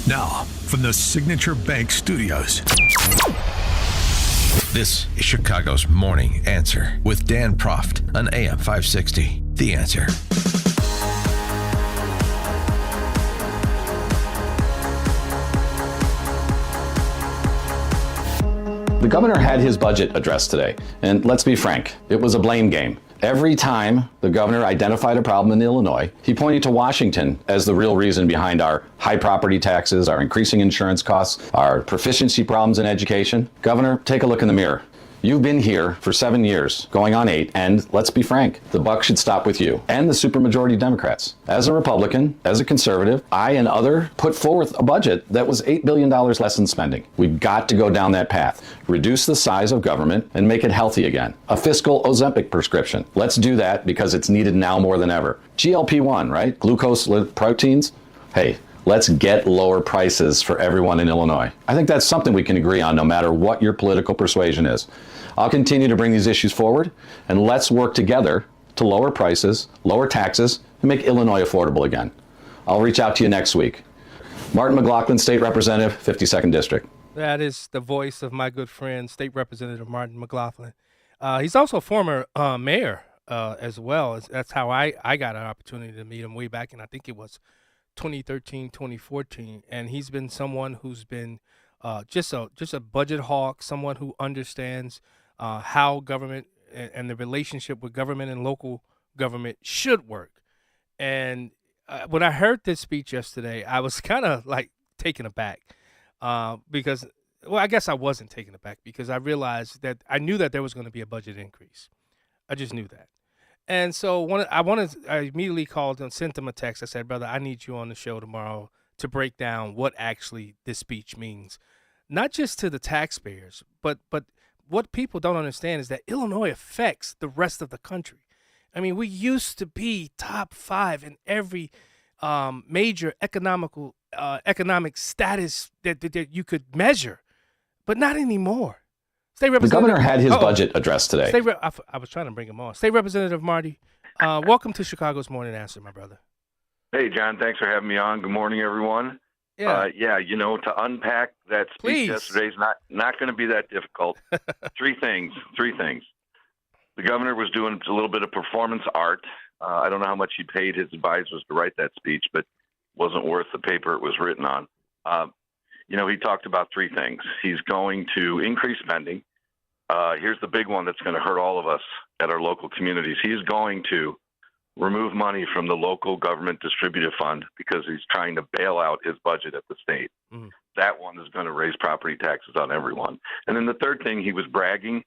Now, from the Signature Bank Studios. This is Chicago's Morning Answer with Dan Proft on AM 560. The Answer. The governor had his budget address today, and let's be frank, it was a blame game. Every time the governor identified a problem in Illinois, he pointed to Washington as the real reason behind our high property taxes, our increasing insurance costs, our proficiency problems in education. Governor, take a look in the mirror. You've been here for 7 years, going on 8, and let's be frank, the buck should stop with you and the supermajority Democrats. As a Republican, as a conservative, I and other put forth a budget that was $8 billion less in spending. We've got to go down that path, reduce the size of government and make it healthy again. A fiscal Ozempic prescription. Let's do that because it's needed now more than ever. GLP-1, right? Glucose proteins. Hey, let's get lower prices for everyone in Illinois. I think that's something we can agree on no matter what your political persuasion is. I'll continue to bring these issues forward, and let's work together to lower prices, lower taxes, and make Illinois affordable again. I'll reach out to you next week. Marty McLaughlin, State Representative, 52nd District. That is the voice of my good friend, State Representative Marty McLaughlin. He's also a former mayor as well. That's how I got an opportunity to meet him way back in, I think it was 2013, 2014. And he's been someone who's been just a budget hawk, someone who understands how government and the relationship with government and local government should work. And when I heard this speech yesterday, I was kind of like taken aback because, well, I guess I wasn't taken aback because I realized that I knew that there was going to be a budget increase. I just knew that. And so I immediately called and sent him a text. I said, brother, I need you on the show tomorrow to break down what actually this speech means, not just to the taxpayers, but what people don't understand is that Illinois affects the rest of the country. I mean, we used to be top 5 in every major economic status that you could measure, but not anymore. The governor had his budget address today. I was trying to bring him on. State Representative Marty, welcome to Chicago's Morning Answer, my brother. Hey, John, thanks for having me on. Good morning, everyone. Yeah, to unpack that speech yesterday is not going to be that difficult. Three things. The governor was doing a little bit of performance art. I don't know how much he paid his advisors to write that speech, but it wasn't worth the paper it was written on. He talked about 3 things. He's going to increase spending. Here's the big one that's going to hurt all of us at our local communities. He's going to remove money from the local government distributive fund because he's trying to bail out his budget at the state. Mm. That one is going to raise property taxes on everyone. And then the third thing, he was bragging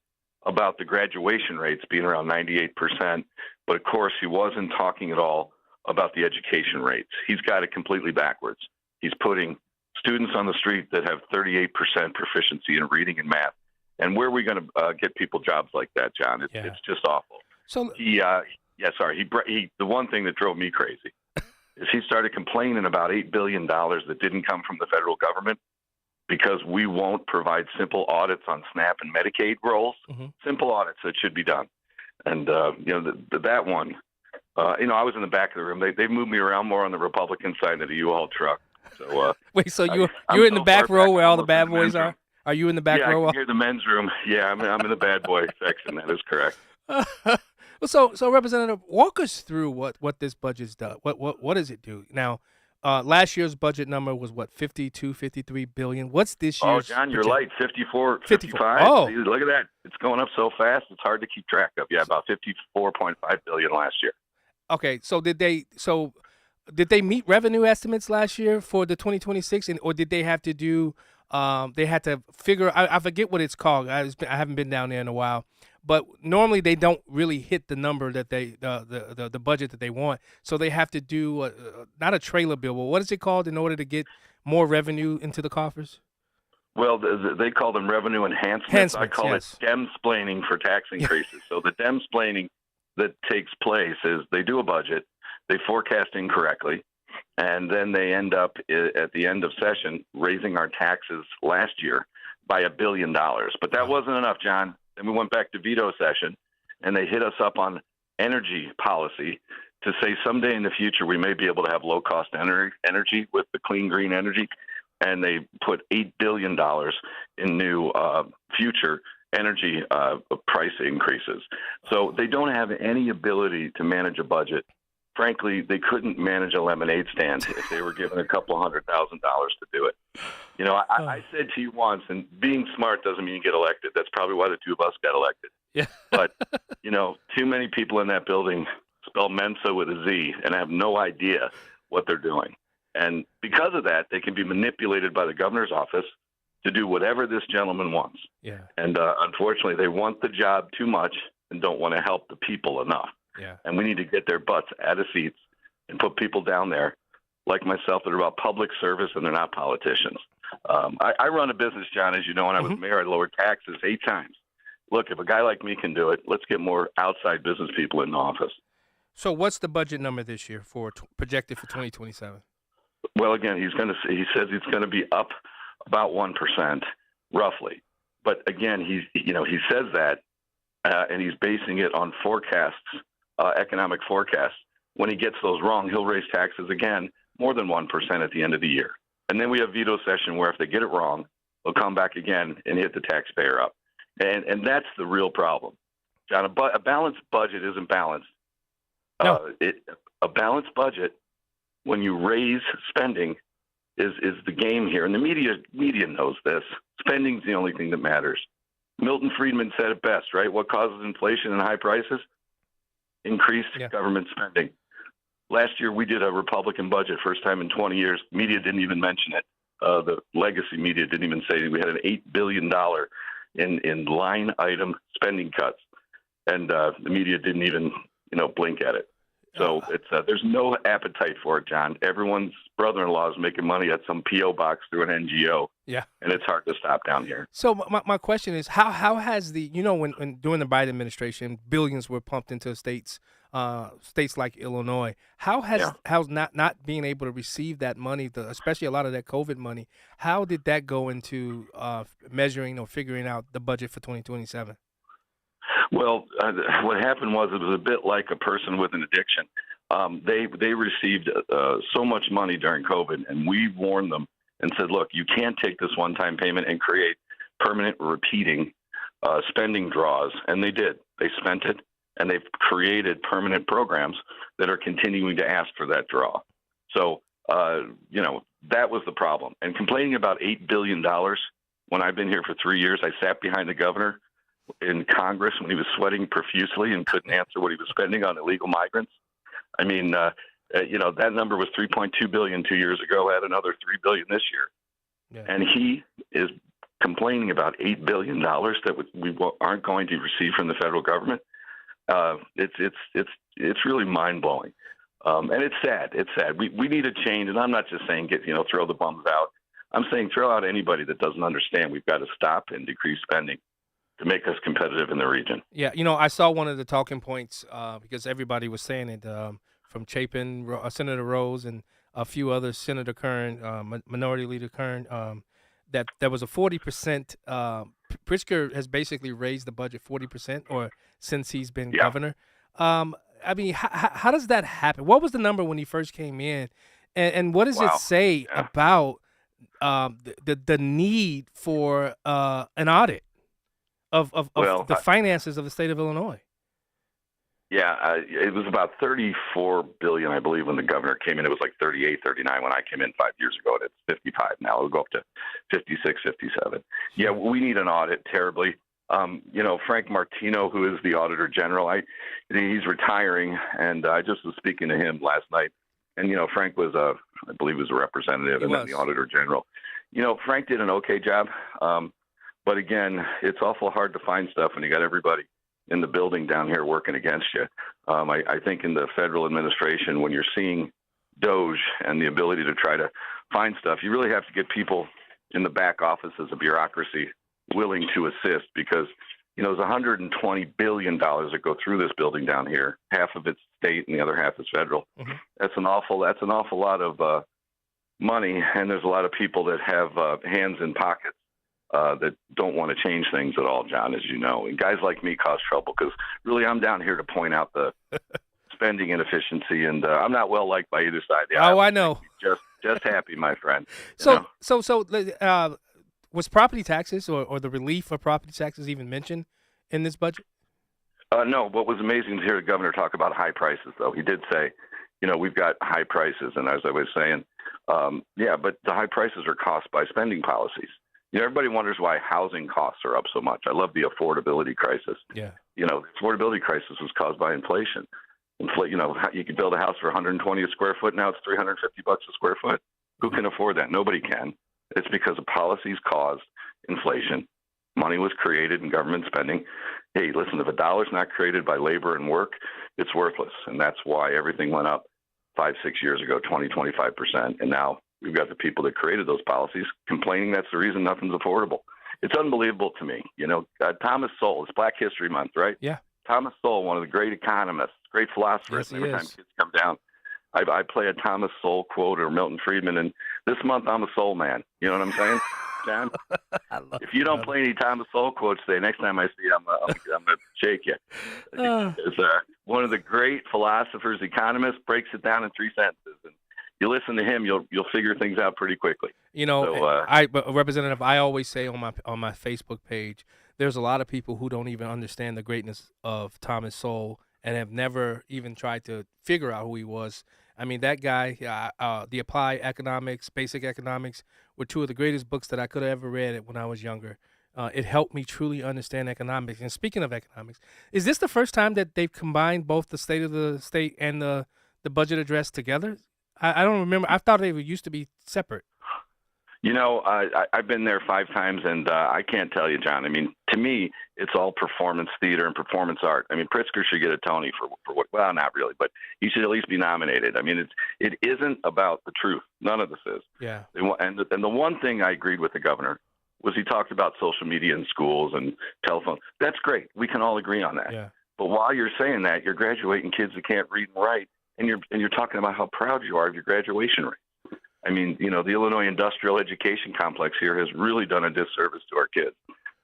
about the graduation rates being around 98%. But of course, he wasn't talking at all about the education rates. He's got it completely backwards. He's putting students on the street that have 38% proficiency in reading and math. And where are we going to get people jobs like that, John? It's just awful. So the one thing that drove me crazy is he started complaining about $8 billion that didn't come from the federal government because we won't provide simple audits on SNAP and Medicaid rolls, simple audits that should be done. And, that one, I was in the back of the room. They moved me around more on the Republican side of the U-Haul truck. So wait, so you're in the back row where all the bad boys are? Are you in the back row? Yeah, I can hear the men's room. Yeah, I'm in the bad boy section. That is correct. So Representative, walk us through what this budget's done. What does it do? Now, last year's budget number was what, 53 billion. What's this year's? Oh, John, you're light. 54, 54. 55. Oh, see, look at that. It's going up so fast. It's hard to keep track of. Yeah, about 54.5 billion last year. Okay, so did they meet revenue estimates last year for the 2026, or did they have to do? They had to figure. I forget what it's called. I haven't been down there in a while. But normally they don't really hit the number that the budget that they want. So they have to do not a trailer bill, but what is it called in order to get more revenue into the coffers? Well, they call them revenue enhancements. I call it Demsplaining for tax increases. So the Demsplaining that takes place is they do a budget, they forecast incorrectly, and then they end up at the end of session raising our taxes last year by $1 billion. But that wasn't enough, John. Then we went back to veto session, and they hit us up on energy policy to say someday in the future we may be able to have low-cost energy with the clean green energy. and they put $8 billion in new future energy price increases. So they don't have any ability to manage a budget. Frankly, they couldn't manage a lemonade stand if they were given a couple $100,000 to do it. You know, I said to you once, and being smart doesn't mean you get elected. That's probably why the two of us got elected. Yeah. But, you know, too many people in that building spell Mensa with a Z and have no idea what they're doing. And because of that, they can be manipulated by the governor's office to do whatever this gentleman wants. Yeah. And unfortunately, they want the job too much and don't want to help the people enough. Yeah. And we need to get their butts out of seats and put people down there like myself that are about public service and they're not politicians. I run a business, John, as you know, when I was mayor, I lowered taxes 8 times. Look, if a guy like me can do it, let's get more outside business people in office. So what's the budget number this year for projected for 2027? Well, again, he says it's going to be up about 1%, roughly. But again, he says that, and he's basing it on forecasts, economic forecasts. When he gets those wrong, he'll raise taxes again, more than 1% at the end of the year. And then we have veto session where if they get it wrong, they'll come back again and hit the taxpayer up. And that's the real problem. John, a balanced budget isn't balanced. No. A balanced budget, when you raise spending, is the game here. And the media knows this. Spending's the only thing that matters. Milton Friedman said it best, right? What causes inflation and high prices? Increased government spending. Last year, we did a Republican budget, first time in 20 years. Media didn't even mention it. The legacy media didn't even say it. We had an $8 billion in line item spending cuts. And the media didn't even, blink at it. So it's there's no appetite for it, John. Everyone's brother-in-law is making money at some P.O. box through an NGO. Yeah. And it's hard to stop down here. So my question is, how has the, when during the Biden administration, billions were pumped into states like Illinois, how's not being able to receive that money, especially a lot of that COVID money, how did that go into measuring or figuring out the budget for 2027? Well, what happened was it was a bit like a person with an addiction. They received so much money during COVID, and we warned them and said, look, you can't take this one-time payment and create permanent repeating spending draws. And they did. They spent it, and they've created permanent programs that are continuing to ask for that draw. So, that was the problem. And complaining about $8 billion, when I've been here for 3 years, I sat behind the governor in Congress when he was sweating profusely and couldn't answer what he was spending on illegal migrants. I mean, that number was $3.2 billion 2 years ago, had another $3 billion this year. Yeah. And he is complaining about $8 billion that we aren't going to receive from the federal government. It's really mind-blowing. And it's sad. It's sad. We need a change. And I'm not just saying throw the bums out. I'm saying throw out anybody that doesn't understand. We've got to stop and decrease spending to make us competitive in the region. Yeah, I saw one of the talking points because everybody was saying it from Chapin, Senator Rose, and a few others, Senator Kern, Minority Leader Kern, that there was a 40%. Pritzker has basically raised the budget 40%, or since he's been governor. I mean, how does that happen? What was the number when he first came in, and what does it say about the need for an audit of the finances of the state of Illinois? Yeah, it was about $34 billion, I believe, when the governor came in. It was like 38, 39 when I came in 5 years ago, and it's 55 now. It'll go up to 56, 57. Yeah, we need an audit terribly. Frank Martino, who is the Auditor General, he's retiring, and I just was speaking to him last night. And, Frank was I believe was a representative and then the Auditor General. Frank did an okay job. But again, it's awful hard to find stuff when you got everybody in the building down here working against you. I think in the federal administration, when you're seeing DOJ and the ability to try to find stuff, you really have to get people in the back office as a bureaucracy willing to assist because, there's $120 billion that go through this building down here. Half of it's state and the other half is federal. Mm-hmm. That's an awful lot of money, and there's a lot of people that have hands in pockets that don't want to change things at all, John, as you know. And guys like me cause trouble because really I'm down here to point out the spending inefficiency, and I'm not well liked by either side of the Oh, aisle. I know. Just happy, my friend. So was property taxes or the relief of property taxes even mentioned in this budget? No, what was amazing to hear the governor talk about high prices, though. He did say, we've got high prices. And as I was saying, but the high prices are caused by spending policies. Everybody wonders why housing costs are up so much. I love the affordability crisis. Yeah. The affordability crisis was caused by inflation. You could build a house for 120 a square foot. Now it's $350 a square foot. Who can afford that? Nobody can. It's because of policies caused inflation. Money was created in government spending. Hey, listen, if a dollar's not created by labor and work, it's worthless. And that's why everything went up 5-6 years ago, 25%. And now we've got the people that created those policies complaining that's the reason nothing's affordable. It's unbelievable to me. Thomas Sowell, it's Black History Month, right? Yeah. Thomas Sowell, one of the great economists, great philosophers. Yes, he every time is. kids come down, I play a Thomas Sowell quote or Milton Friedman, and this month I'm a soul man. You know what I'm saying, John? If you don't play any Thomas Sowell quotes today, next time I see you, I'm going to shake you. It's, one of the great philosophers, economists, breaks it down in 3 sentences, and you listen to him, you'll figure things out pretty quickly. Representative, I always say on my Facebook page, there's a lot of people who don't even understand the greatness of Thomas Sowell and have never even tried to figure out who he was. I mean, that guy, The Applied Economics, Basic Economics, were 2 of the greatest books that I could have ever read when I was younger. It helped me truly understand economics. And speaking of economics, is this the first time that they've combined both the State of the State and the budget address together? I don't remember. I thought they used to be separate. I've been there 5 times, and I can't tell you, John. I mean, to me, it's all performance theater and performance art. I mean, Pritzker should get a Tony for what? Well, not really, but he should at least be nominated. I mean, it isn't about the truth. None of this is. Yeah. And the one thing I agreed with the governor was he talked about social media in schools and telephone. That's great. We can all agree on that. Yeah. But while you're saying that, you're graduating kids that can't read and write, and you're talking about how proud you are of your graduation rate. I mean, the Illinois Industrial Education Complex here has really done a disservice to our kids.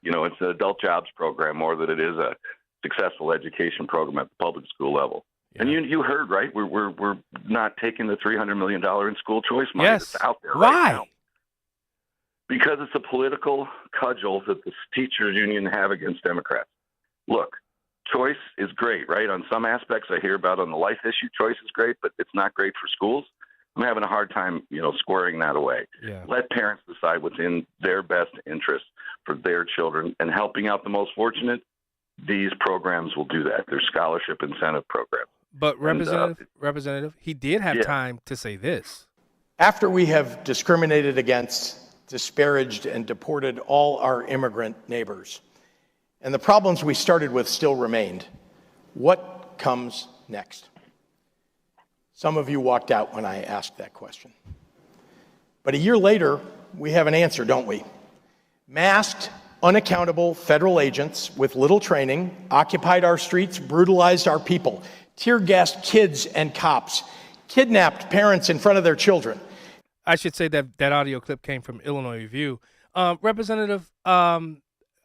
It's an adult jobs program more than it is a successful education program at the public school level. Yeah. And you heard, right? We're not taking the $300 million in school choice money that's out there right now. Because it's a political cudgel that the teachers union have against Democrats. Look, choice is great, right? On some aspects I hear about on the life issue, choice is great, but it's not great for schools. I'm having a hard time, squaring that away. Yeah. Let parents decide what's in their best interest for their children, and helping out the most fortunate. These programs will do that. They're scholarship incentive programs. But Representative, he did have time to say this. After we have discriminated against, disparaged, and deported all our immigrant neighbors, and the problems we started with still remained, what comes next? Some of you walked out when I asked that question. But a year later, we have an answer, don't we? Masked, unaccountable federal agents with little training occupied our streets, brutalized our people, tear-gassed kids and cops, kidnapped parents in front of their children. I should say that audio clip came from Illinois Review. Representative,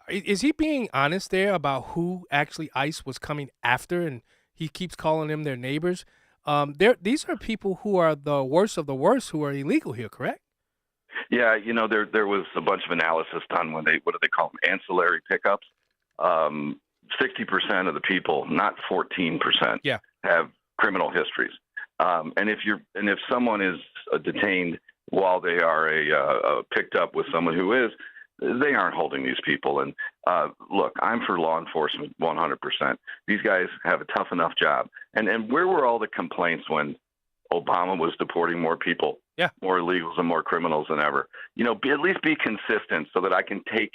is he being honest there about who actually ICE was coming after, and he keeps calling them their neighbors? These are people who are the worst of the worst who are illegal here, correct? Yeah, there was a bunch of analysis done when what do they call them, ancillary pickups. 60% of the people, not 14%, have criminal histories. And if someone is detained while they are picked up with someone who is, they aren't holding these people. And look, I'm for law enforcement 100%. These guys have a tough enough job. And where were all the complaints when Obama was deporting more people, more illegals and more criminals than ever? At least be consistent so that I can take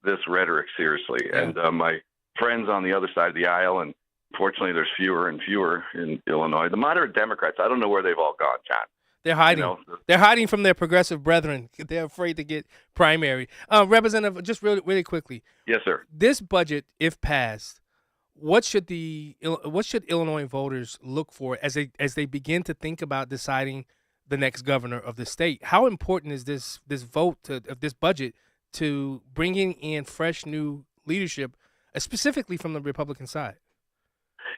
this rhetoric seriously. Yeah. And my friends on the other side of the aisle, and fortunately there's fewer and fewer in Illinois, the moderate Democrats, I don't know where they've all gone, John. They're hiding. They're hiding from their progressive brethren. They're afraid to get primary. Representative, just really quickly. Yes, sir. This budget, if passed, what should Illinois voters look for as they begin to think about deciding the next governor of the state? How important is this vote of this budget to bringing in fresh new leadership, specifically from the Republican side?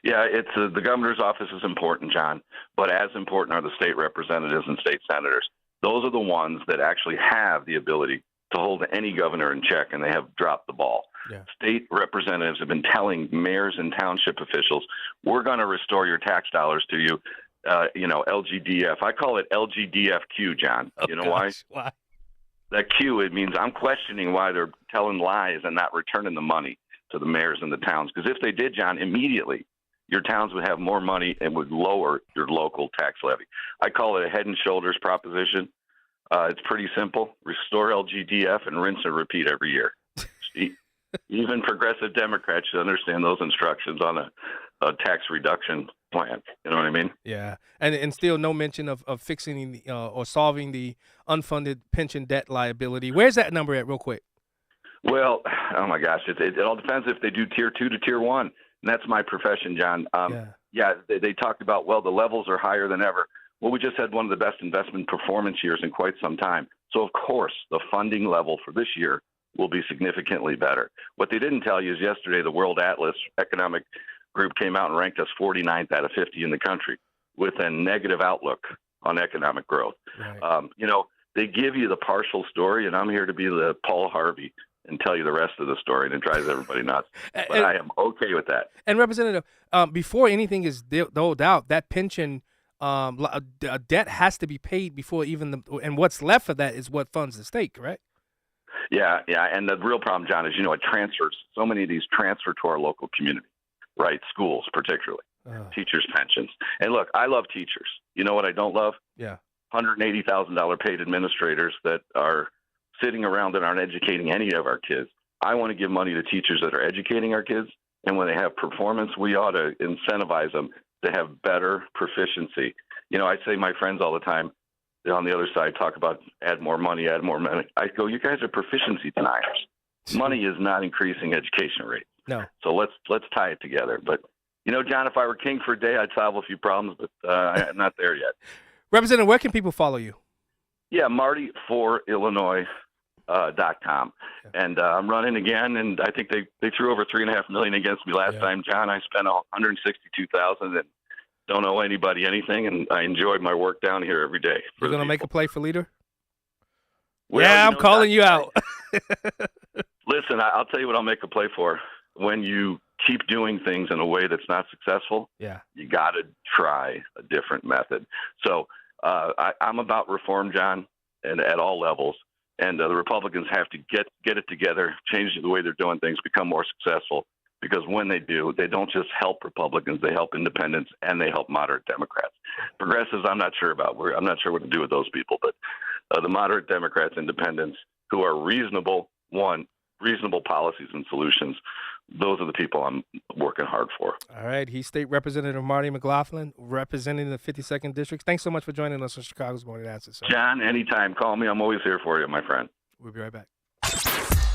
Yeah, it's the governor's office is important, John, but as important are the state representatives and state senators. Those are the ones that actually have the ability to hold any governor in check, and they have dropped the ball. Yeah. State representatives have been telling mayors and township officials, we're going to restore your tax dollars to you, LGDF. I call it LGDFQ, John. Oh, you know why? Why? That Q, it means I'm questioning why they're telling lies and not returning the money to the mayors and the towns. Because if they did, John, immediately your towns would have more money and would lower your local tax levy. I call it a head and shoulders proposition. It's pretty simple. Restore LGDF and rinse and repeat every year. Even progressive Democrats should understand those instructions on a tax reduction plan. You know what I mean? Yeah, and still no mention of fixing or solving the unfunded pension debt liability. Where's that number at, real quick? Well, oh my gosh, it all depends if they do tier 2 to tier 1, and that's my profession, John. They talked about, well, the levels are higher than ever. Well, we just had one of the best investment performance years in quite some time. So, of course, the funding level for this year will be significantly better. What they didn't tell you is yesterday the World Atlas Economic Group came out and ranked us 49th out of 50 in the country with a negative outlook on economic growth. Right. They give you the partial story, and I'm here to be the Paul Harvey and tell you the rest of the story, and it drives everybody nuts. But I am okay with that. And Representative, before anything is doled out, that pension debt has to be paid before even and what's left of that is what funds the state, correct? Yeah, and the real problem, John, is it transfers. So many of these transfer to our local community, right? Schools, particularly, teachers' pensions. And look, I love teachers. You know what I don't love? Yeah, $180,000 paid administrators that are sitting around and aren't educating any of our kids. I want to give money to teachers that are educating our kids, and when they have performance, we ought to incentivize them to have better proficiency. I say my friends all the time on the other side talk about add more money. I go, you guys are proficiency deniers. Money is not increasing education rates. No. So let's tie it together. But, John, if I were king for a day, I'd solve a few problems, but I'm not there yet. Representative, where can people follow you? Yeah, Marty4Illinois.com. And I'm running again, and I think they threw over $3.5 million against me last time, John. I spent $162,000 and don't owe anybody anything, and I enjoyed my work down here every day. You're going to make a play for leader? Well, yeah, I'm calling you out. Listen, I'll tell you what I'll make a play for. When you keep doing things in a way that's not successful, you got to try a different method. So I'm about reform, John, and at all levels. And the Republicans have to get it together, change the way they're doing things, become more successful. Because when they do, they don't just help Republicans, they help independents, and they help moderate Democrats. Progressives, I'm not sure about. I'm not sure what to do with those people. But the moderate Democrats, independents, who are reasonable policies and solutions, those are the people I'm working hard for. All right. He's State Representative Marty McLaughlin, representing the 52nd District. Thanks so much for joining us on Chicago's Morning Answer, sir. John, anytime. Call me. I'm always here for you, my friend. We'll be right back.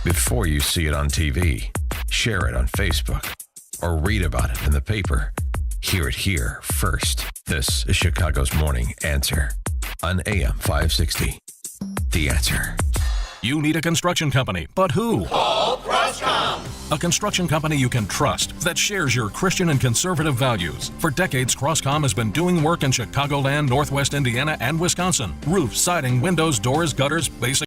Before you see it on TV, share it on Facebook, or read about it in the paper, hear it here first. This is Chicago's Morning Answer on AM 560. The Answer. You need a construction company, but who? Call Croscom. A construction company you can trust that shares your Christian and conservative values. For decades, Croscom has been doing work in Chicagoland, Northwest Indiana, and Wisconsin. Roofs, siding, windows, doors, gutters, basic